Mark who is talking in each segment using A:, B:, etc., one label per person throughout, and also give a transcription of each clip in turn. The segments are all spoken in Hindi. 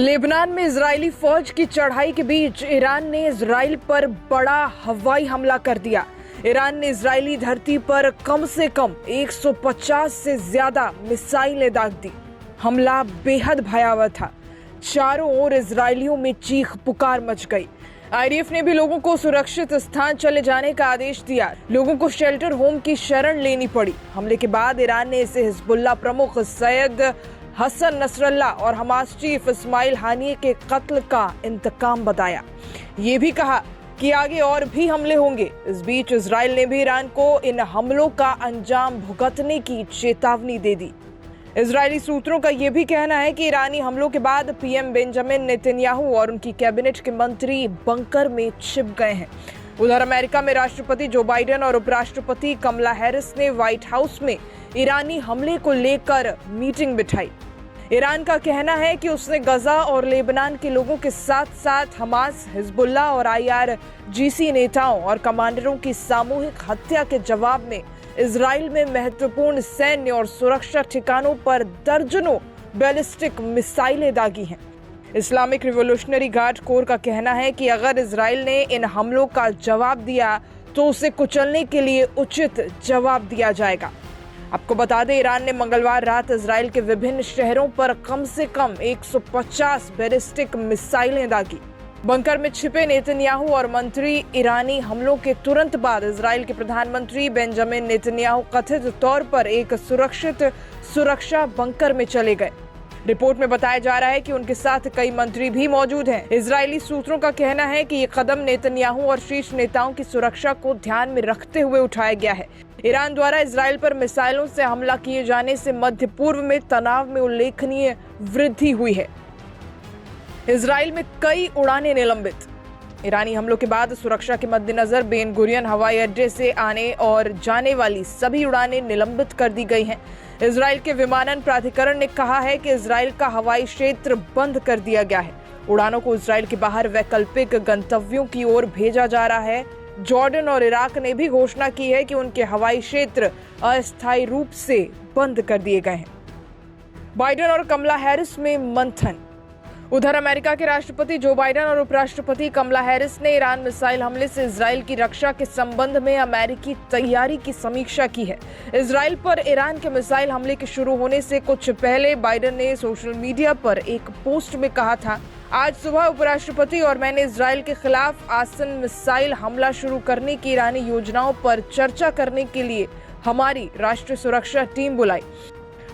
A: लेबनान में इजरायली फौज की चढ़ाई के बीच ईरान ने इजराइल पर बड़ा हवाई हमला कर दिया। ईरान ने इजरायली धरती पर कम से कम 150 से ज्यादा मिसाइलें दाग दी। हमला बेहद भयावह था। चारों ओर इजरायलियों में चीख पुकार मच गई। आईडीएफ ने भी लोगों को सुरक्षित स्थान चले जाने का आदेश दिया। लोगों को शेल्टर होम की शरण लेनी पड़ी। हमले के बाद ईरान ने इसे हिजबुल्लाह प्रमुख सैयद हसन नसरल्लाह और हमास चीफ इस्माइल हानिये के कत्ल का इंतकाम बताया। ये भी कहा कि आगे और भी हमले होंगे। इस बीच इजराइल ने भी ईरान को इन हमलों का अंजाम भुगतने की चेतावनी दे दी। इजरायली सूत्रों का यह भी कहना है कि ईरानी हमलों के बाद पीएम बेंजामिन नेतन्याहू और उनकी कैबिनेट के मंत्री बंकर में छिप गए हैं। उधर अमेरिका में राष्ट्रपति जो बाइडेन और उपराष्ट्रपति कमला हैरिस ने व्हाइट हाउस में ईरानी हमले को लेकर मीटिंग बिठाई। ईरान का कहना है कि उसने गजा और लेबनान के लोगों के साथ साथ हमास, हिजबुल्लाह और IRGC नेताओं और कमांडरों की सामूहिक हत्या के जवाब में इजराइल में महत्वपूर्ण सैन्य और सुरक्षा ठिकानों पर दर्जनों बैलिस्टिक मिसाइलें दागी हैं। इस्लामिक रिवॉल्यूशनरी गार्ड कोर का कहना है कि अगर इजराइल ने इन हमलों का जवाब दिया तो उसे कुचलने के लिए उचित जवाब दिया जाएगा। आपको बता दें, ईरान ने मंगलवार रात इजराइल के विभिन्न शहरों पर कम से कम 150 बैलिस्टिक मिसाइलें दागी। बंकर में छिपे नेतन्याहू और मंत्री ईरानी हमलों के तुरंत बाद इजराइल के प्रधानमंत्री बेंजामिन नेतन्याहू कथित तौर पर एक सुरक्षित सुरक्षा बंकर में चले गए। रिपोर्ट में बताया जा रहा है कि उनके साथ कई मंत्री भी मौजूद हैं। इजरायली सूत्रों का कहना है कि ये कदम नेतन्याहू और शीर्ष नेताओं की सुरक्षा को ध्यान में रखते हुए उठाया गया है। ईरान द्वारा इजराइल पर मिसाइलों से हमला किए जाने से मध्य पूर्व में तनाव में उल्लेखनीय वृद्धि हुई है। इजराइल में कई उड़ानें निलंबित। ईरानी हमलों के बाद सुरक्षा के मद्देनजर बेन गुरियन हवाई अड्डे से आने और जाने वाली सभी उड़ानें निलंबित कर दी गई हैं। इजराइल के विमानन प्राधिकरण ने कहा है कि इजराइल का हवाई क्षेत्र बंद कर दिया गया है। उड़ानों को इजराइल के बाहर वैकल्पिक गंतव्यों की ओर भेजा जा रहा है। जॉर्डन और इराक ने भी घोषणा की है कि उनके हवाई क्षेत्र अस्थायी रूप से बंद कर दिए गए हैं। बाइडेन और कमला हैरिस में मंथन। उधर अमेरिका के राष्ट्रपति जो बाइडेन और उपराष्ट्रपति कमला हैरिस ने ईरान मिसाइल हमले से इजराइल की रक्षा के संबंध में अमेरिकी तैयारी की समीक्षा की है। इजराइल पर ईरान के मिसाइल हमले के शुरू होने से कुछ पहले बाइडेन ने सोशल मीडिया पर एक पोस्ट में कहा था, आज सुबह उपराष्ट्रपति और मैंने इजराइल के खिलाफ आसन मिसाइल हमला शुरू करने की ईरानी योजनाओं पर चर्चा करने के लिए हमारी राष्ट्रीय सुरक्षा टीम बुलाई।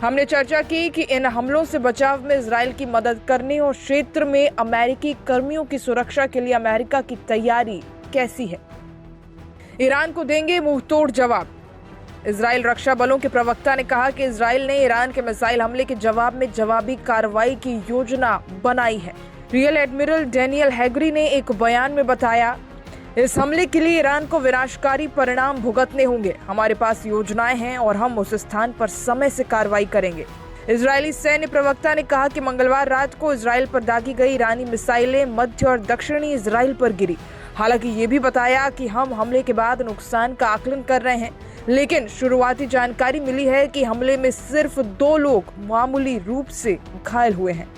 A: हमने चर्चा की कि इन हमलों से बचाव में इजराइल की मदद करने और क्षेत्र में अमेरिकी कर्मियों की सुरक्षा के लिए अमेरिका की तैयारी कैसी है। ईरान को देंगे मुंहतोड़ जवाब। इजराइल रक्षा बलों के प्रवक्ता ने कहा कि इजराइल ने ईरान के मिसाइल हमले के जवाब में जवाबी कार्रवाई की योजना बनाई है। रियल एडमिरल डेनियल हैगरी ने एक बयान में बताया, इस हमले के लिए ईरान को विनाशकारी परिणाम भुगतने होंगे। हमारे पास योजनाएं हैं और हम उस स्थान पर समय से कार्रवाई करेंगे। इजरायली सैन्य प्रवक्ता ने कहा कि मंगलवार रात को इजराइल पर दागी गई ईरानी मिसाइलें मध्य और दक्षिणी इजराइल पर गिरी। हालांकि ये भी बताया कि हम हमले के बाद नुकसान का आकलन कर रहे हैं, लेकिन शुरुआती जानकारी मिली है कि हमले में सिर्फ 2 लोग मामूली रूप से घायल हुए हैं।